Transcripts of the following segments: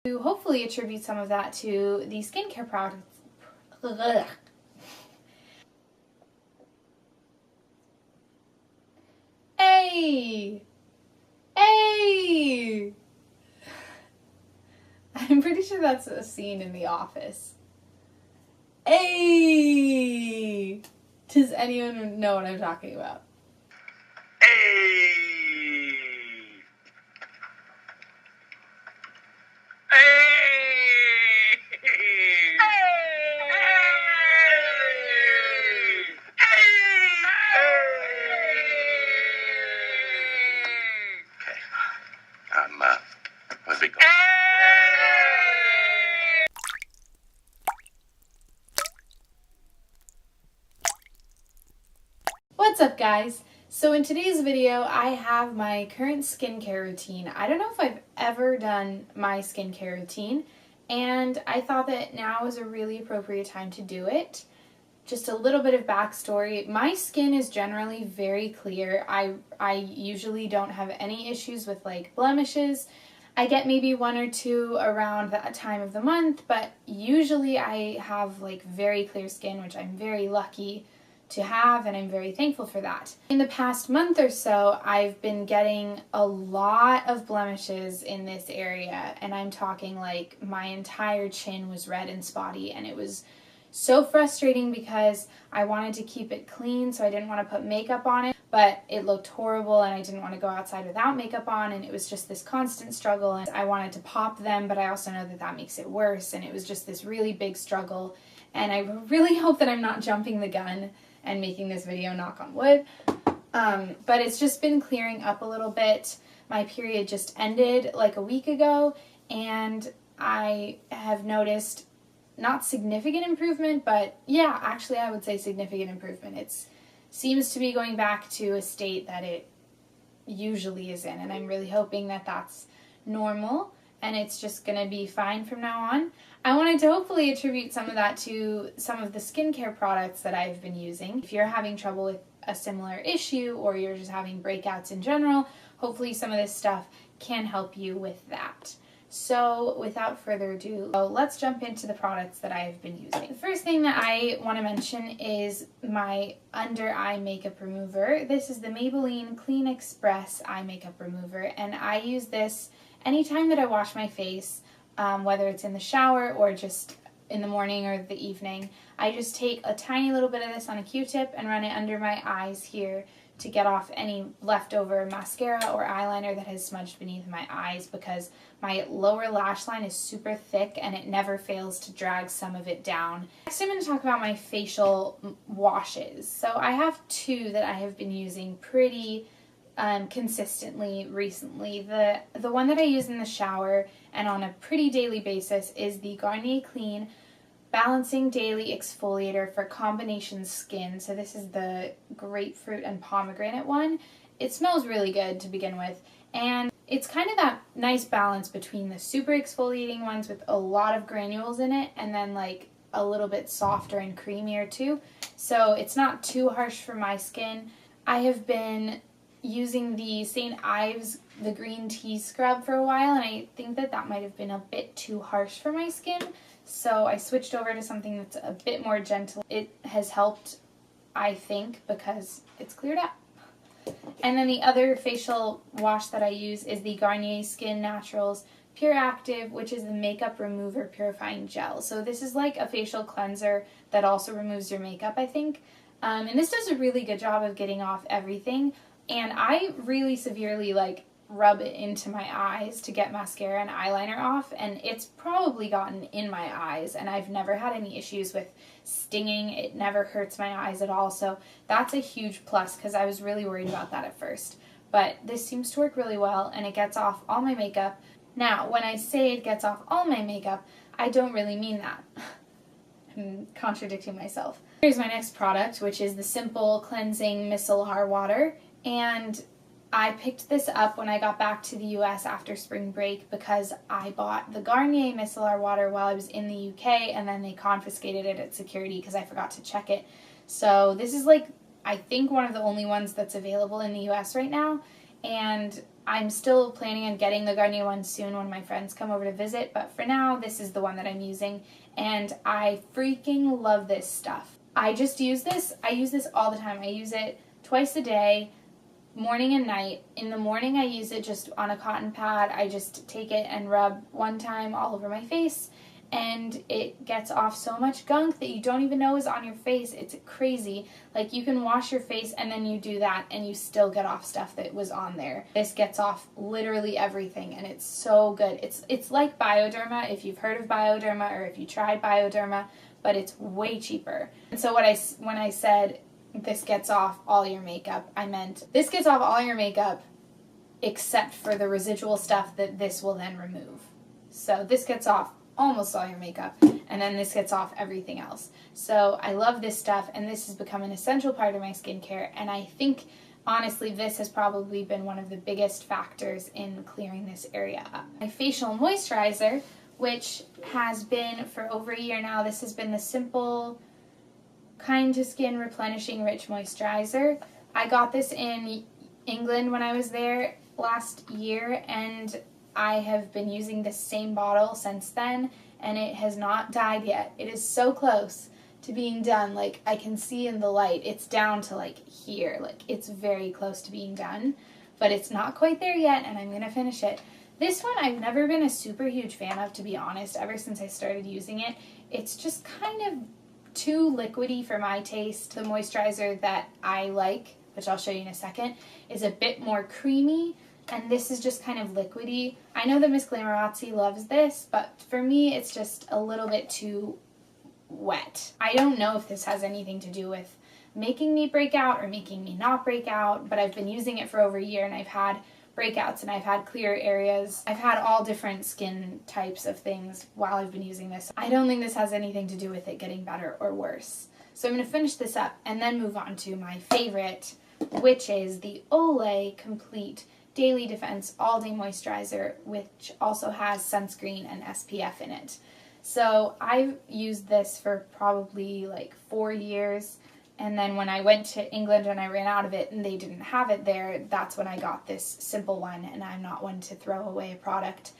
To hopefully attribute some of that to the skincare products. Ugh. Hey! Hey! I'm pretty sure that's a scene in The Office. Hey! Does anyone know what I'm talking about? Hey! Hey! Okay. Where's it going? What's up, guys? So in today's video, I have my current skincare routine. I don't know if I've ever done my skincare routine, and I thought that now is a really appropriate time to do it. Just a little bit of backstory. My skin is generally very clear. I usually don't have any issues with like blemishes. I get maybe one or two around that time of the month, but usually I have like very clear skin, which I'm very lucky to have, and I'm very thankful for that. In the past month or so, I've been getting a lot of blemishes in this area, and I'm talking like my entire chin was red and spotty, and it was so frustrating because I wanted to keep it clean, so I didn't want to put makeup on it, but it looked horrible and I didn't want to go outside without makeup on, and it was just this constant struggle, and I wanted to pop them, but I also know that that makes it worse, and it was just this really big struggle, and I really hope that I'm not jumping the gun and making this video, knock on wood, but it's just been clearing up a little bit. My period just ended like a week ago, and I have noticed not significant improvement, but yeah, actually I would say significant improvement. It seems to be going back to a state that it usually is in, and I'm really hoping that that's normal and it's just going to be fine from now on. I wanted to hopefully attribute some of that to some of the skincare products that I've been using. If you're having trouble with a similar issue or you're just having breakouts in general, hopefully some of this stuff can help you with that. So without further ado, let's jump into the products that I've been using. The first thing that I want to mention is my under eye makeup remover. This is the Maybelline Clean Express Eye Makeup Remover, and I use this anytime that I wash my face, whether it's in the shower or just in the morning or the evening. I just take a tiny little bit of this on a Q-tip and run it under my eyes here to get off any leftover mascara or eyeliner that has smudged beneath my eyes, because my lower lash line is super thick and it never fails to drag some of it down. Next, I'm going to talk about my facial washes. So I have two that I have been using pretty consistently recently. The one that I use in the shower and on a pretty daily basis is the Garnier Clean Balancing Daily Exfoliator for Combination Skin. So this is the grapefruit and pomegranate one. It smells really good to begin with, and it's kind of that nice balance between the super exfoliating ones with a lot of granules in it and then like a little bit softer and creamier too. So it's not too harsh for my skin. I have been using the St. Ives, the green tea scrub, for a while, and I think that that might have been a bit too harsh for my skin. So I switched over to something that's a bit more gentle. It has helped, I think, because it's cleared up. And then the other facial wash that I use is the Garnier Skin Naturals Pure Active, which is the Makeup Remover Purifying Gel. So this is like a facial cleanser that also removes your makeup, I think. And this does a really good job of getting off everything. And I really severely rub it into my eyes to get mascara and eyeliner off, and it's probably gotten in my eyes, and I've never had any issues with stinging. It never hurts my eyes at all, so that's a huge plus because I was really worried about that at first. But this seems to work really well, and it gets off all my makeup. Now, when I say it gets off all my makeup, I don't really mean that. I'm contradicting myself. Here's my next product, which is the Simple Cleansing Micellar Water, and I picked this up when I got back to the US after spring break because I bought the Garnier micellar water while I was in the UK, and then they confiscated it at security because I forgot to check it. So this is I think one of the only ones that's available in the US right now, and I'm still planning on getting the Garnier one soon when my friends come over to visit, but for now, this is the one that I'm using, and I freaking love this stuff. I just use this. I use this all the time. I use it twice a day, morning and night. In the morning, I use it just on a cotton pad. I just take it and rub one time all over my face, and it gets off so much gunk that you don't even know is on your face. It's crazy. Like, you can wash your face and then you do that and you still get off stuff that was on there. This gets off literally everything, and it's so good. It's like Bioderma, if you've heard of Bioderma or if you tried Bioderma, but it's way cheaper. And so when I said this gets off all your makeup, I meant this gets off all your makeup except for the residual stuff that this will then remove. So this gets off almost all your makeup, and then this gets off everything else. So I love this stuff, and this has become an essential part of my skincare, and I think honestly this has probably been one of the biggest factors in clearing this area up. My facial moisturizer, which has been for over a year now, this has been the Simple Kind to Skin Replenishing Rich Moisturizer. I got this in England when I was there last year, and I have been using this same bottle since then, and it has not died yet. It is so close to being done. Like, I can see in the light, it's down to like here. Like, it's very close to being done, but it's not quite there yet, and I'm going to finish it. This one I've never been a super huge fan of, to be honest, ever since I started using it. It's just kind of too liquidy for my taste. The moisturizer that I like, which I'll show you in a second, is a bit more creamy, and this is just kind of liquidy. I know that Miss Glamorazzi loves this, but for me it's just a little bit too wet. I don't know if this has anything to do with making me break out or making me not break out, but I've been using it for over a year, and I've had breakouts and I've had clear areas. I've had all different skin types of things while I've been using this. I don't think this has anything to do with it getting better or worse. So I'm going to finish this up and then move on to my favorite, which is the Olay Complete Daily Defense All Day Moisturizer, which also has sunscreen and SPF in it. So I've used this for probably like 4 years, and then when I went to England and I ran out of it and they didn't have it there, that's when I got this simple one, and I'm not one to throw away a product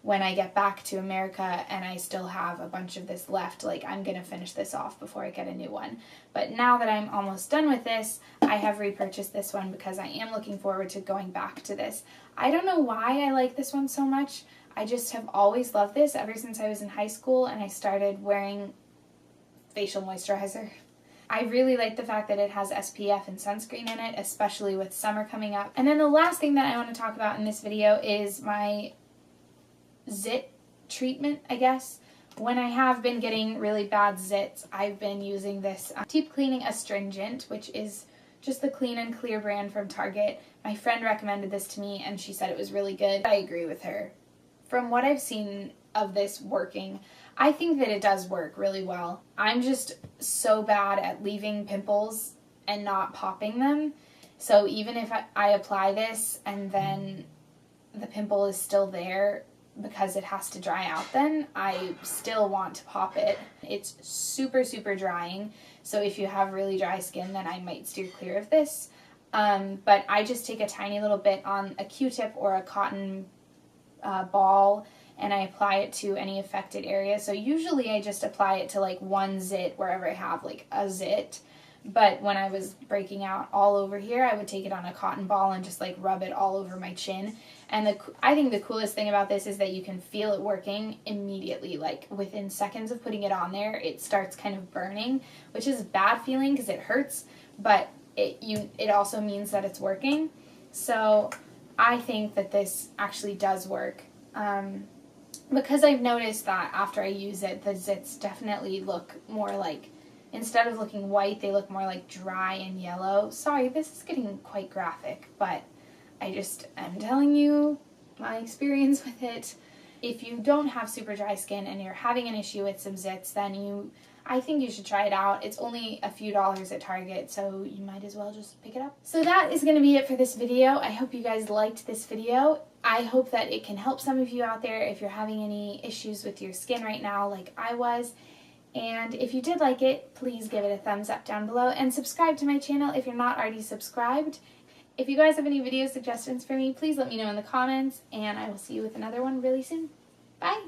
when I get back to America and I still have a bunch of this left. Like, I'm going to finish this off before I get a new one. But now that I'm almost done with this, I have repurchased this one because I am looking forward to going back to this. I don't know why I like this one so much. I just have always loved this ever since I was in high school and I started wearing facial moisturizer. I really like the fact that it has SPF and sunscreen in it, especially with summer coming up. And then the last thing that I want to talk about in this video is my zit treatment, I guess. When I have been getting really bad zits, I've been using this Deep Cleaning Astringent, which is just the Clean and Clear brand from Target. My friend recommended this to me and she said it was really good. I agree with her. From what I've seen of this working, I think that it does work really well. I'm just so bad at leaving pimples and not popping them. So even if I apply this and then the pimple is still there, because it has to dry out then, I still want to pop it. It's super, super drying. So if you have really dry skin, then I might steer clear of this. But I just take a tiny little bit on a Q-tip or a cotton ball, and I apply it to any affected area. So usually I just apply it to like one zit wherever I have like a zit. But when I was breaking out all over here, I would take it on a cotton ball and just like rub it all over my chin. And I think the coolest thing about this is that you can feel it working immediately. Like within seconds of putting it on there, it starts kind of burning, which is a bad feeling because it hurts, but it also means that it's working. So I think that this actually does work. Because I've noticed that after I use it, the zits definitely look more like, instead of looking white, they look more like dry and yellow. Sorry, this is getting quite graphic, but I'm telling you my experience with it. If you don't have super dry skin and you're having an issue with some zits, then I think you should try it out. It's only a few dollars at Target, so you might as well just pick it up. So that is going to be it for this video. I hope you guys liked this video. I hope that it can help some of you out there if you're having any issues with your skin right now like I was. And if you did like it, please give it a thumbs up down below and subscribe to my channel if you're not already subscribed. If you guys have any video suggestions for me, please let me know in the comments, and I will see you with another one really soon. Bye!